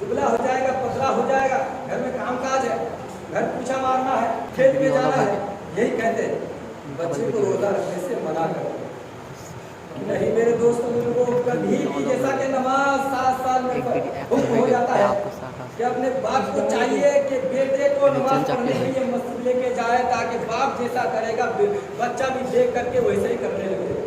दुबला हो जाएगा, पतला हो जाएगा, घर में काम काज है, घर पूछा मारना है, खेत में जाना है, यही कहते हैं बच्चे को रोजा रखने से मना करो। नहीं मेरे दोस्तों, को कभी भी जैसा कि नमाज 7 साल में हुक्म हो जाता है कि अपने बाप को चाहिए कि बेटे को नमाज पढ़ने के लिए मस्जिद लेके जाए, ताकि बाप जैसा करेगा बच्चा भी देख करके वैसे ही करने लगे।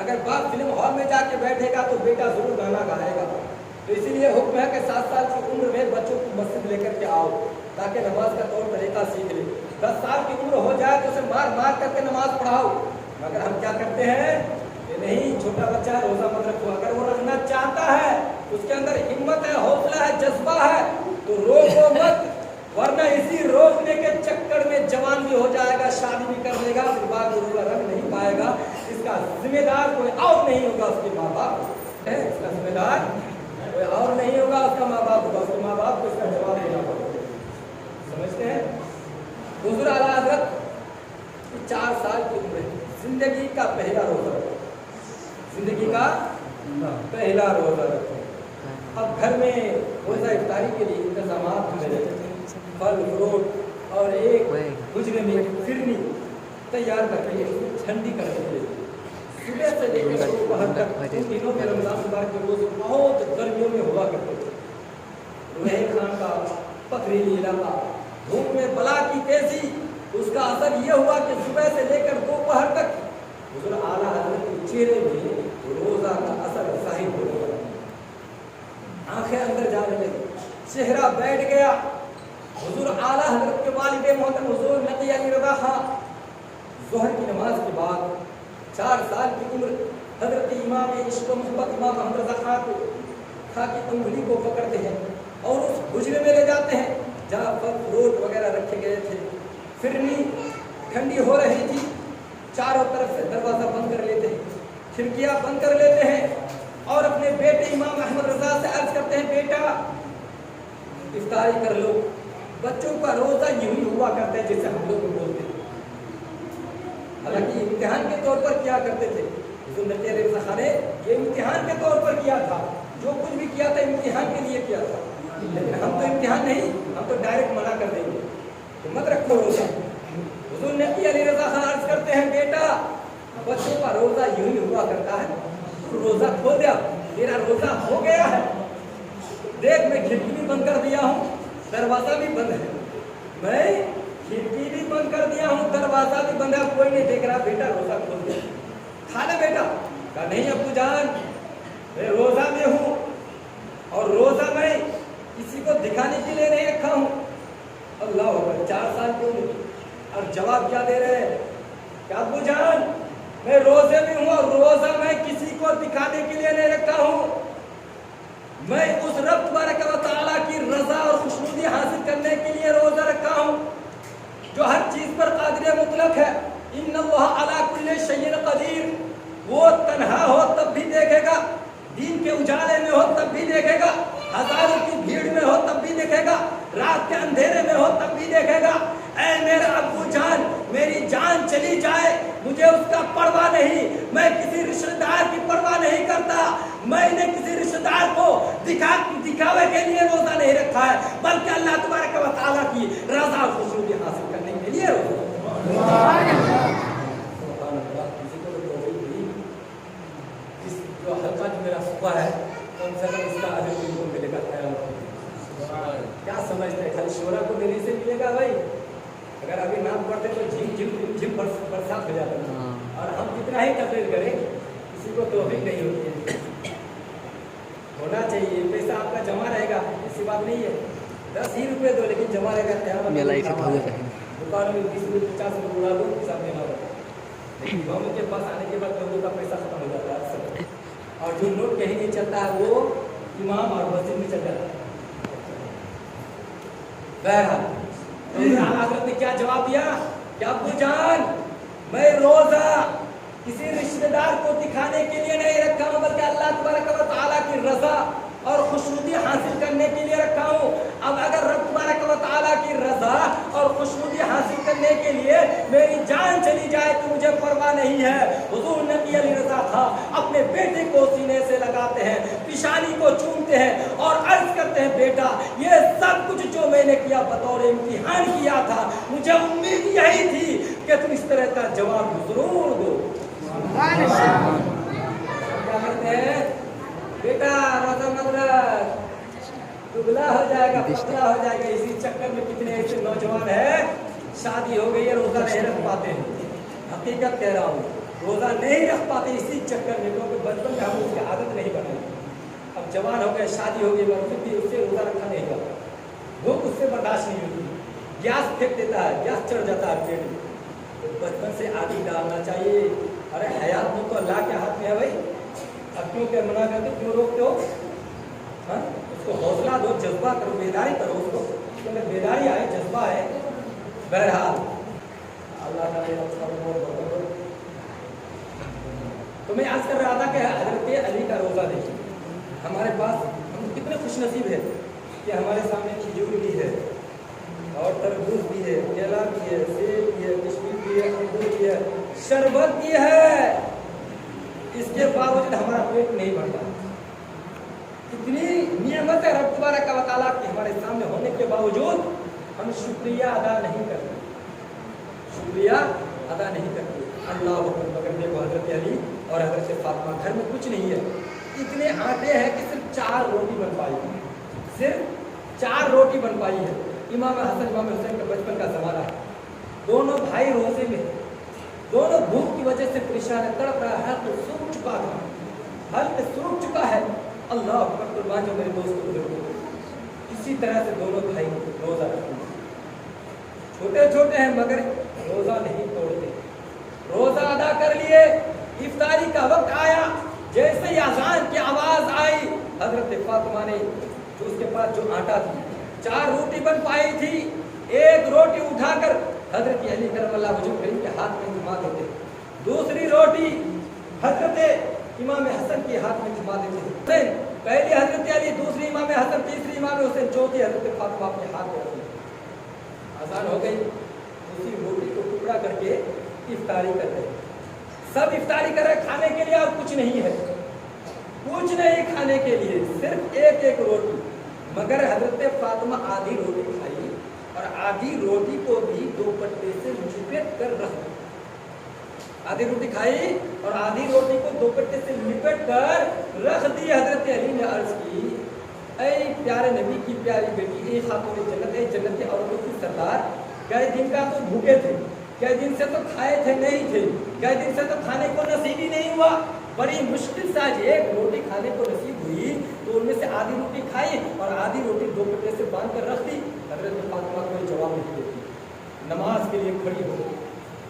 अगर बाप फिल्म हॉल में जाके बैठेगा तो बेटा जरूर गाना गाएगा। तो इसीलिए हुक्म है कि 7 साल की उम्र में बच्चों को मस्जिद लेकर के आओ, ताकि नमाज का तौर तरीका सीख ले। 10 साल की उम्र हो जाए तो उसे मार मार करके नमाज पढ़ाओ। मगर हम क्या करते हैं, नहीं छोटा बच्चा है रोजा मत रखो। अगर वो रखना चाहता है, उसके अंदर हिम्मत है, हौसला है, जज्बा है, तो रोको मत, वरना इसी रोकने के चक्कर में जवान भी हो जाएगा, शादी भी कर लेगा, फिर बाद में रोजा रख नहीं पाएगा। इसका जिम्मेदार कोई और नहीं होगा, उसके माँ बाप है। इसका जिम्मेदार कोई और नहीं होगा, उसका माँ बाप होगा। उसके माँ बाप को इसका जवाब देना पड़ेगा। समझते हैं? हुजूर आला हज़रत 4 साल की उम्र, जिंदगी का पहला रोजा, जिंदगी का पहला रोजा रखो। अब घर में रोजा इफ्तारी के लिए इंतजाम मिले, फल फ्रूट और एक गुजरे में फिरनी तैयार करके ठंडी कर दी। सुबह से लेकर दोपहर तक इन दिनों में रमजान मुबारक के रोज बहुत गर्मियों में हुआ करते थे। रेगिस्तान का पथरीली इलाका, धूप में बला की तेजी, उसका असर यह हुआ कि सुबह से लेकर दोपहर तक हुजूर आला हज़रत के चेहरे में रोजा का असर जाहिर होने लगा। आंखें अंदर जाने लगी, चेहरा बैठ गया। हुजूर आला हज़रत के वालिद मोहतरम हुजूर नकी अली रज़ा खां ज़ोहर की नमाज के बाद 4 साल की उम्र हज़रत इमाम इश्क़ व मोहब्बत इमाम अहमद रज़ा खां की उंगली को पकड़ते हैं और उस गुजरे में ले जाते हैं जहाँ फल फ्रूट वगैरह रखे गए थे। फिरनी ठंडी हो रही थी, चारों तरफ से दरवाजा बंद कर लेते हैं, खिड़कियां बंद कर लेते हैं और अपने बेटे इमाम अहमद रजा से अर्ज करते हैं, बेटा इफ्तारी कर लो। बच्चों का रोजा यूं ही हुआ करता है जैसे हम लोग बोलते हैं। हालांकि इम्तिहान के तौर पर क्या करते थे हुजूर नबी अलैहि सल्लल्लाहु अलैहि वसल्लम ने, ये इम्तिहान के तौर पर किया था, जो कुछ भी किया था इम्तिहान के लिए किया था। लेकिन हम तो इम्तिहान नहीं, हम तो डायरेक्ट मना कर देंगे तो मत रखो रोजा। हुजूर नबी अलैहि रज़ा अर्ज करते हैं, बेटा बच्चों का रोजा यूं ही हुआ करता है, रोजा खोल दिया, तेरा रोजा हो गया है। देख मैं खिड़की भी बंद कर दिया हूँ, दरवाजा भी बंद है, मैं खिड़की भी बंद कर दिया हूँ, दरवाजा भी बंद है, कोई नहीं देख रहा, बेटा रोजा खोल दिया, खा ले बेटा। कहा नहीं अब्बू जान, मैं रोजा में हूँ और रोजा मैं किसी को दिखाने के लिए नहीं रखा हूँ। अल्लाह अकबर, 4 साल की उम्र और जवाब क्या दे रहे हैं, क्या अब्बू जान मैं रोजे में हूँ और रोजा मैं किसी को दिखाने के लिए नहीं रखा हूँ, मैं उस रब तबारक व तआला की रजा और खुशनुदी हासिल करने के लिए रोजा रखा हूँ जो हर चीज पर कादिर मुतलक है। इन्नल्लाह अला कुल्लि शैइन कदीर। वो तन्हा हो तब भी देखेगा, दिन के उजाले में हो तब भी देखेगा, हजारों की भीड़ में हो तब भी देखेगा, रात के अंधेरे में हो तब भी देखेगा। ऐ मेरे अब्बू जान, मेरी जान चली जाए मुझे उसका परवाह नहीं, मैं किसी रिश्तेदार की परवाह नहीं करता, मैंने किसी रिश्तेदार को दिखावे के लिए रोजा नहीं रखा है, बल्कि अल्लाह तबारक व तआला की रजा और खुशनुदी हासिल करने के लिए जो हल्का जो मेरा सुबह है कम से कम इसका अजर तुमको मिलेगा। क्या समझते हैं, खाली शोरा को देने से मिलेगा भाई? अगर अभी नाम पढ़ते तो झिम झिम झिम बरसात हो जाता, और हम कितना ही तकलीफ करें किसी को तौफीक नहीं होती है। होना चाहिए, पैसा आपका जमा रहेगा, ऐसी बात नहीं है, 10 ही रुपये दो लेकिन जमा रहेगा। दुकान में 20 रुपये 50 रुपये उड़ा दो, हिसाब देना होगा। लेकिन गवर्नमेंट के पास आने के बाद लोगों का पैसा खत्म हो जाता है सब, और जो नोट कहीं नहीं चलता है वो इमाम और मस्जिद में चल जाता है। बहरहाल हज़रत ने क्या जवाब दिया, क्या अब्बू जान मैं रोजा किसी रिश्तेदार को दिखाने के लिए नहीं रखा हूँ, बल्कि अल्लाह तबारक व तआला की रजा और खुशनुदी हासिल करने के लिए रखा हूँ। अब अगर रब तबारक व तआला की रजा और खुशनुदी हासिल करने के लिए मेरी जान चली जाए तो मुझे परवाह नहीं है। हुजूर नबी अली रजा खां अपने बेटे को सीने से लगाते हैं, पिशानी को चूमते हैं और अर्ज करते हैं, बेटा किया, बतौर इम्तिहान किया था। मुझे उम्मीद यही थी कि तुम इस तरह का जवाब जरूर दो। क्या करते हैं बेटा, रोजा मत रख, दुबला हो जाएगा, पतला हो जाएगा। इसी चक्कर में कितने ऐसे नौजवान हैं, शादी हो गई है, रोजा नहीं रख पाते हैं। हकीकत कह रहा हूँ, रोजा नहीं रख पाते इसी चक्कर में, क्योंकि बचपन में हम उसकी आदत नहीं बनाई। अब जवान हो गए, शादी हो गई, फिर भी उससे रोजा रखा नहीं जाता, भूख उससे बर्दाश्त नहीं होती, गैस फेंक देता है, गैस चढ़ जाता है पेट में। तो बचपन से आदि डालना चाहिए। अरे हयात में तो अल्लाह के हाथ में है भाई, अब क्यों क्या मना करते, क्यों रोकते हो? हाँ, उसको हौसला दो, जज्बा करो, बेदारी करो उसको, क्योंकि बेदारी आए, जज्बा है। बहरहाल अल्लाह ताला। तो मैं आज कर रहा था कि हजरत अली का रोज़ा देखिए, हमारे पास हम कितने खुशनसीब है कि हमारे सामने खजूर भी है और तरबूज भी है, केला भी है, सेब भी है, किशमिश भी है, अंगूर भी है, शरबत भी है। इसके बावजूद हमारा पेट नहीं भरता। इतनी नियमत है रब तबारक व तआला की हमारे सामने होने के बावजूद हम शुक्रिया अदा नहीं करते, शुक्रिया अदा नहीं करते। अल्लाह अकबर। देखो हजरत अली और हजरत फातिमा, घर में कुछ नहीं है, इतने आटे हैं कि सिर्फ 4 रोटी बन पाई, सिर्फ 4 रोटी बन पाई है। इमाम हसन इमाम हुसैन का बचपन का ज़माना है, दोनों भाई रोजे में, दोनों भूख की वजह से परेशान है, तड़प रहा है, तो सूख चुका था, हल पे सूख चुका है। अल्लाह अकबर। कुर्बान जो मेरे दोस्त को देखो, इसी तरह से दोनों भाई रोजा रखते हैं, छोटे छोटे हैं मगर रोजा नहीं तोड़ते। रोजा अदा कर लिए, इफ्तारी का वक्त आया, जैसे ही अजान की आवाज आई, हजरत फातिमा ने जो उसके पास जो आटा थी, 4 रोटी बन पाई थी, एक रोटी उठाकर हजरत अली करमल्लाह वजह करीम के हाथ में घुमा देते, दूसरी रोटी हजरत इमाम हसन के हाथ में घुमा देते। पहली हजरत अली, दूसरी इमाम हसन, तीसरी इमाम हुसैन, चौथी हजरत फातिमा अपने हाथ में रखी। आसान हो गई, उसी रोटी को टुकड़ा करके इफ्तारी कर रहे, सब इफ्तारी कर रहे, खाने के लिए और कुछ नहीं है, कुछ नहीं खाने के लिए, सिर्फ एक एक रोटी। मगर हजरत फातिमा आधी रोटी खाई और आधी रोटी को भी 2 पट्टे से लिपेट कर रख दी। आधी रोटी खाई और आधी रोटी को 2 पट्टे से लिपेट कर रख दी। हजरत अली ने अर्ज की, ऐ प्यारे नबी की प्यारी बेटी, ए खातून जन्नत, ए जन्नत की औरतों की सरदार, कई दिन का तो भूखे थे, कई दिन से तो खाए थे नहीं थे, कई दिन से तो खाने को नसीब ही नहीं हुआ, बड़ी मुश्किल से आज एक रोटी खाने को नसीब हुई, तो उनमें से आधी रोटी खाई और आधी रोटी 2 पट्टे से बांध कर रख दी। हजरत फातिमा कोई जवाब नहीं देती, नमाज के लिए खड़ी हो गई,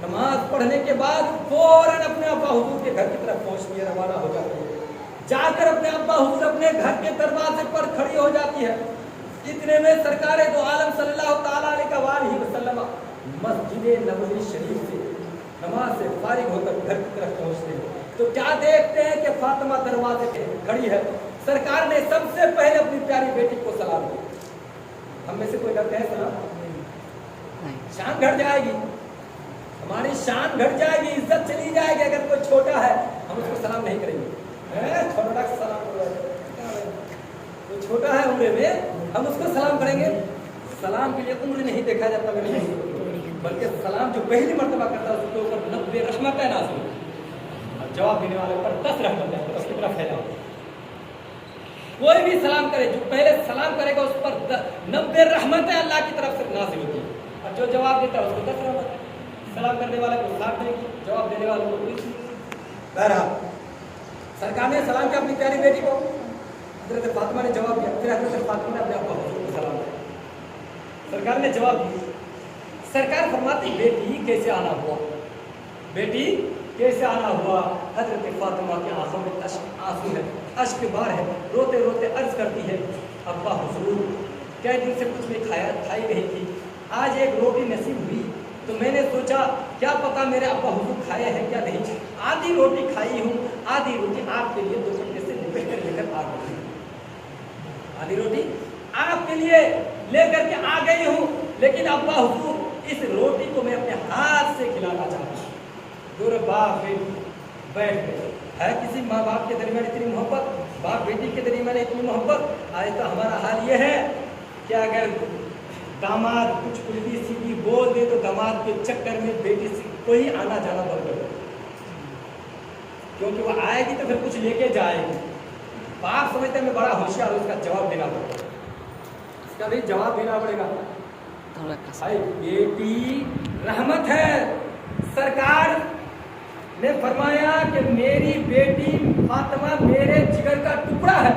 नमाज पढ़ने के बाद फौरन अपने अब्बा हुजूर के घर की तरफ पहुंचती है, रवाना हो जाती है, जाकर अपने अब्बा हुजूर अपने घर के दरवाजे पर खड़ी हो जाती है। इतने में सरकार दो आलम सल्लल्लाहु तआला अलैहि वसल्लम मस्जिद नबवी शरीफ से नमाज से फारिग होकर घर की तरफ पहुंचते हैं, तो क्या देखते हैं कि फातिमा दरवाजे पे खड़ी है। सरकार ने सबसे पहले अपनी प्यारी बेटी को सलाम दिया। हम में से कोई करते हैं सलाम? शान घट जाएगी, हमारी शान घट जाएगी, इज्जत चली जाएगी। अगर कोई छोटा है हम उसको सलाम नहीं करेंगे, छोटा सलाम, कोई छोटा है उम्र में हम उसको सलाम करेंगे। सलाम के लिए उम्र नहीं देखा जाता मेरे, बल्कि सलाम जो पहली मर्तबा करता है उसके ऊपर 90 रहमत है नाज़िल, और जवाब देने वाले पर 10 रहमत है, उसकी तरफ फैलाओ। कोई भी सलाम करे, जो पहले सलाम करेगा उस पर 90 रहमत है अल्लाह की तरफ से नाज़िल होती है, और जो जवाब देता है उसको 10 रहमत है। सलाम करने वाले को 60 देगी, जवाब देने वाले को 20। बहरहाल सरकार ने सलाम किया अपनी प्यारी बेटी को, हजरत फातिमा ने जवाब दिया, फिर हजरत फातिमा ने अपने अब्बा हुजूर को सलाम किया, सरकार ने जवाब दिया। सरकार फरमाती, बेटी कैसे आना हुआ, बेटी कैसे आना हुआ। हजरत फातिमा के आंखों में आंसू है, अश्क बार है, रोते रोते अर्ज करती है, अब्बा हुजूर कई दिन से कुछ भी खाई नहीं थी, आज एक रोटी नसीब हुई, तो मैंने सोचा क्या पता मेरे अब्बा हुजूर खाए हैं क्या नहीं, आधी रोटी खाई हूँ, आधी रोटी आपके लिए 2 घंटे से लिपेट कर लेकर आ गई, आधी रोटी आपके लिए लेकर के आ गई हूँ, लेकिन अब्बा हुजूर इस रोटी को मैं अपने हाथ से खिलाना चाहता हूँ। दोनों बाप बेटी बैठ गए। है किसी माँ बाप के दरमियान इतनी मोहब्बत, बाप बेटी के दरमियान इतनी मोहब्बत। आज तो हमारा हाल ये है कि अगर दामाद कुछ उल्टी सीधी बोल दे तो दामाद के चक्कर में बेटी को ही आना जाना बंद कर दो, क्योंकि वो आएगी तो फिर कुछ लेके जाएगी। बाप समझते मैं बड़ा होशियार हूँ, इसका जवाब देना पड़ेगा, इसका भी जवाब देना पड़ेगा। भाई बेटी रहमत है। सरकार ने फरमाया कि मेरी बेटी फातिमा मेरे जिगर का टुकड़ा है।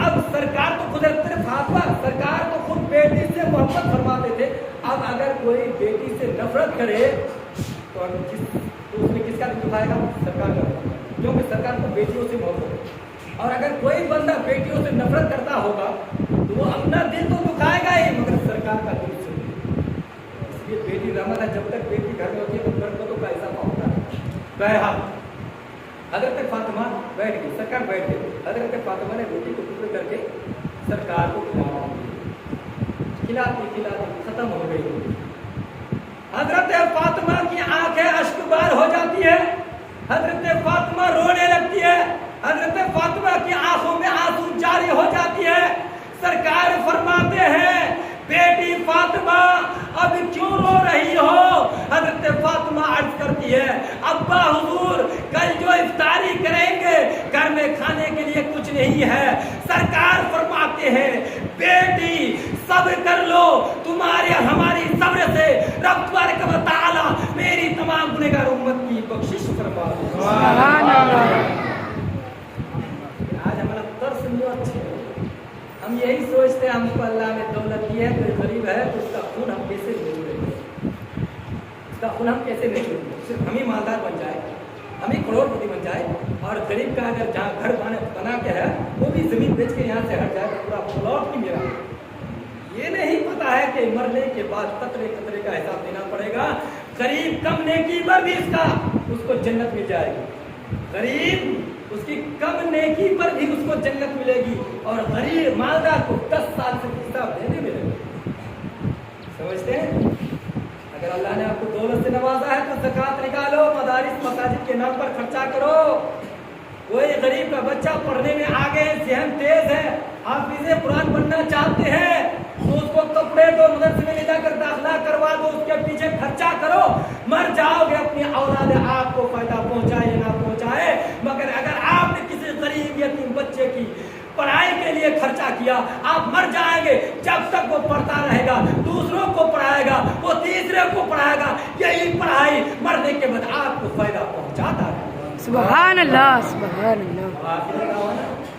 अब सरकार तो खुद फातिमा, सरकार तो खुद बेटी से मोहब्बत फरमाते थे। अब अगर कोई बेटी से नफरत करे तो उसमें किसका दिल दुखाएगा? सरकार का, क्योंकि सरकार को बेटियों से मोहब्बत है। और अगर कोई बंदा बेटियों से नफरत करता होगा तो वो अपना दिल तो दुखाएगा ही, मगर सरकार का दिल से। इसलिए बेटी रहमत है, जब तक बेटी घर में होती है तो घर को तो कैसा होता है। बहरहाल हजरत फातिमा बैठ गई, सरकार बैठ गई। हजरत फातिमा ने रोटी को टुकड़े करके सरकार को खिलाती खत्म हो गई। हजरत फातिमा की आंखें अश्कबार हो जाती है, हजरत फातिमा रोने लगती है, हजरत फातिमा की आंखों में आंसू जारी हो जाती है। सरकार फरमाते हैं बेटी फातिमा अब क्यों रो रही हो? हजरत फातिमा अर्ज करती है अब्बा हुजूर कल जो इफ्तारी करेंगे घर में खाने के लिए कुछ नहीं है। सरकार फरमाते हैं बेटी सब्र कर लो, तुम्हारे हमारी सब्र से रब तबारक व तआला मेरी तमाम गुनहगार उम्मत की बख्शिश फरमा दे। सुभान अल्लाह। आज हमारा तर्स नहीं अच्छे, हम यही सोचते हैं हमको अल्लाह ने दौलत दी है, कोई गरीब है तो उसका खून हम कैसे नहीं लेंगे, उसका खून हम कैसे नहीं लेंगे। सिर्फ हम ही मालदार बन जाए, हम ही करोड़पति बन जाए, और गरीब का अगर जहाँ घर बना के है वो भी जमीन बेच के यहाँ से हट जाए तो पूरा प्लॉट ही मेरा। ये नहीं पता है कि मरने के बाद कतरे कतरे का हिसाब देना पड़ेगा। गरीब कम नेकी पर भी उसको जन्नत मिल जाएगी, गरीब उसकी कम नेकी पर भी उसको जन्नत मिलेगी, और गरीब मालदार को 10 साल से हिसाब देने मिलेगा। समझते हैं? अगर अल्लाह ने आपको दौलत से नवाजा है तो ज़कात निकालो, मदारिस मसाजिद के नाम पर खर्चा करो। कोई गरीब का बच्चा पढ़ने में आगे है, ज़हन तेज है, हाफिज़े कुरान बनना चाहते हैं तो उसको कपड़े दो, मदरसे में ले जाकर दाखिला करवा दो, उसके पीछे खर्चा करो। मर जाओगे अपनी औलाद आपको फायदा पहुंचाए या ना पहुंचाए, मगर अगर आपने किसी गरीब यतीम बच्चे की पढ़ाई के लिए खर्चा किया, आप मर जाएंगे। जब तक वो पढ़ता रहेगा दूसरों को पढ़ाएगा, वो तीसरे को पढ़ाएगा, यही पढ़ाई मरने के बाद आपको फायदा पहुंचाता है। सुभान अल्लाह, सुभान अल्लाह।